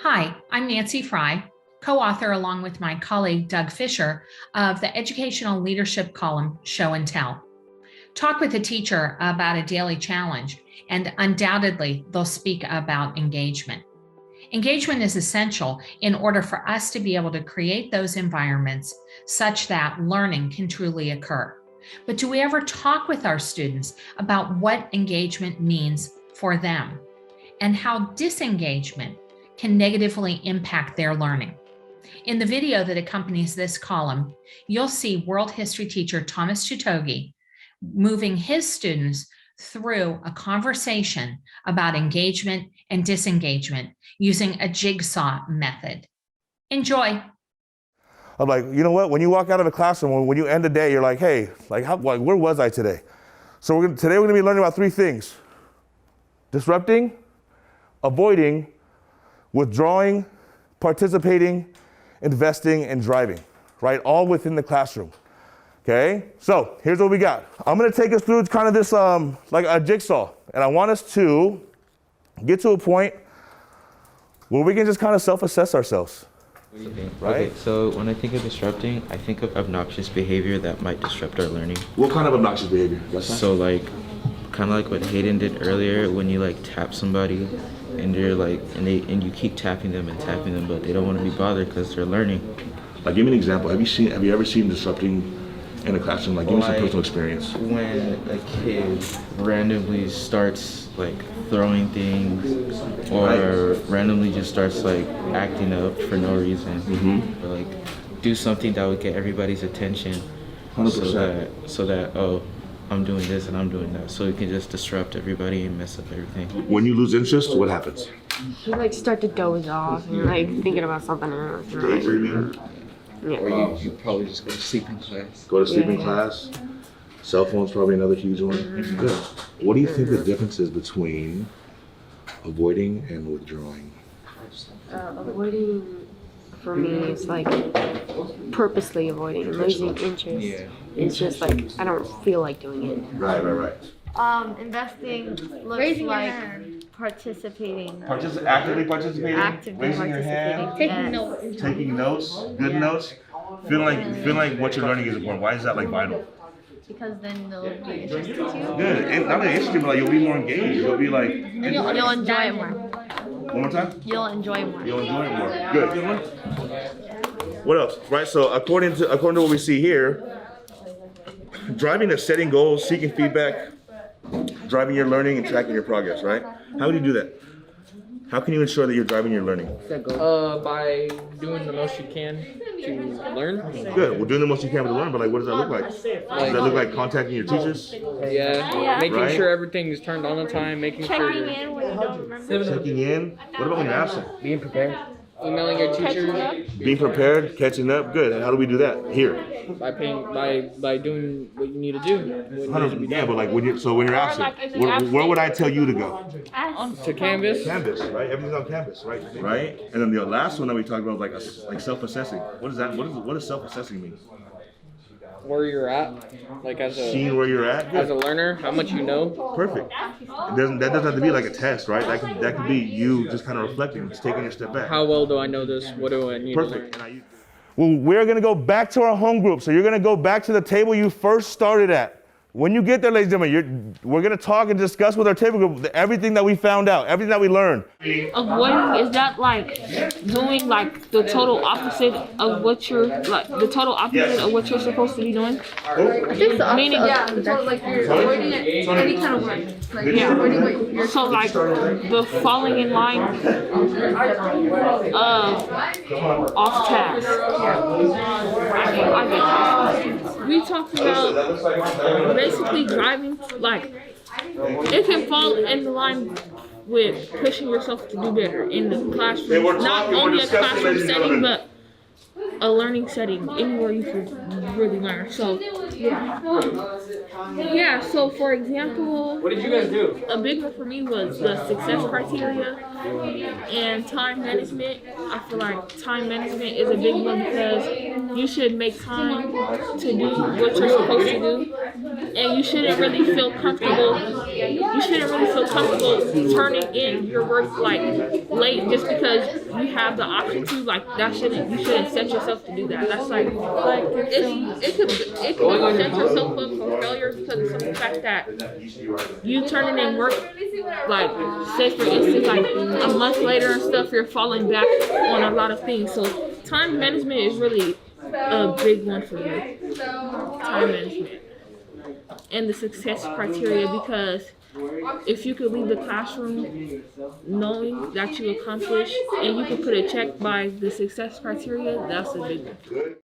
Hi, I'm Nancy Frey, co-author along with my colleague Doug Fisher of the educational leadership column Show and Tell. Talk with a teacher about a daily challenge, and undoubtedly they'll speak about engagement. Engagement is essential in order for us to be able to create those environments such that learning can truly occur. But do we ever talk with our students about what engagement means for them and how disengagement can negatively impact their learning? In the video that accompanies this column, you'll see world history teacher Thomas Chitogi moving his students through a conversation about engagement and disengagement using a jigsaw method. Enjoy. I'm like, you know what? When you walk out of a classroom, when you end the day, you're like, hey, where was I today? So today we're gonna be learning about three things: disrupting, avoiding, withdrawing, participating, investing, and driving, right? All within the classroom, okay? So here's what we got. I'm gonna take us through kind of this, like a jigsaw, and I want us to get to a point where we can just kind of self-assess ourselves. What do you think? Right? Okay, so when I think of disrupting, I think of obnoxious behavior that might disrupt our learning. What kind of obnoxious behavior? So like, kind of like what Hayden did earlier, when you like tap somebody and you're like, and you keep tapping them, but they don't want to be bothered because they're learning. Like, give me an example. Have you ever seen disrupting in a classroom? Like, give me some personal experience. When a kid randomly starts like throwing things, or randomly just starts like acting up for no reason, or like do something that would get everybody's attention, 100%. so that oh, I'm doing this and I'm doing that, so it can just disrupt everybody and mess up everything. When you lose interest, what happens? You like start to doze off and like thinking about something else. Daydreaming. Yeah. Or you probably just go to sleep in class. Go to sleep in class. Cell phone's probably another huge one. Good. What do you think the difference is between avoiding and withdrawing? Avoiding for me is like purposely avoiding, losing interest. Yeah. It's just like I don't feel like doing it. Right. Investing looks Raising your like hand. participating. Actively participating. Actively Raising your hand. Taking Yes. notes. Taking notes. Good notes. Feeling like what you're learning is important. Why is that like vital? Because then they'll be interested too. Good. And not only interesting, but like you'll be more engaged. You'll be like. You'll enjoy it more. One more time. You'll enjoy it more. You'll enjoy it more. Good. What else? Right. So according to what we see here, driving is setting goals, seeking feedback, driving your learning, and tracking your progress. Right. How would you do that? How can you ensure that you're driving your learning? By doing the most you can to learn. Good. Well, doing the most you can to learn, but like, what does that look like? Does that look like contacting your teachers? Yeah, making Right. sure everything is turned on time, making Checking sure in when you don't remember. Checking in. What about when you're absent? being prepared, emailing your teachers Being prepared, catching up. Good. And how do we do that? Here. by doing what you need to do. What needs to be Yeah, done. but like when you're absent, where would I tell you to go? To Canvas, Canvas, right? Everything's on Canvas, right? Right. And then the last one that we talked about was like self-assessing. What is that? What does self-assessing mean? where you're at, like as Seeing a where you're at. as a learner, how much you know. Perfect. That doesn't have to be like a test, right? That could be you just kind of reflecting, just taking a step back. How well do I know this? What do I need Perfect. Well, we're going to go back to our home group. So you're going to go back to the table you first started at. When you get there, ladies and gentlemen, we're going to talk and discuss with our table group everything that we found out, everything that we learned. Avoiding, is that like doing like the total opposite of what you're of what you're supposed to be doing? I think so. Meaning, So like you're avoiding any kind of work. Like you're avoiding what you're so like the falling in line off task. I get that. We talked about basically driving, like it can fall in the line with pushing yourself to do better in the classroom. Not only a classroom setting, but a learning setting, anywhere you can really learn. So yeah, so for example, What did you guys do? a big one for me was the success criteria. And time management, I feel like time management is a big one because you should make time to do what you're supposed to do. And you shouldn't really feel comfortable. You shouldn't really feel comfortable turning in your work like late just because you have the option to. Like that shouldn't. You shouldn't set yourself to do that. That's like it could set yourself up for failure because of the simple fact that you turning in work like say for instance like a month later and stuff. You're falling back on a lot of things. So time management is really a big one for me. Time management. And the success criteria, because if you could leave the classroom knowing that you accomplished and you could put a check by the success criteria, that's a big one.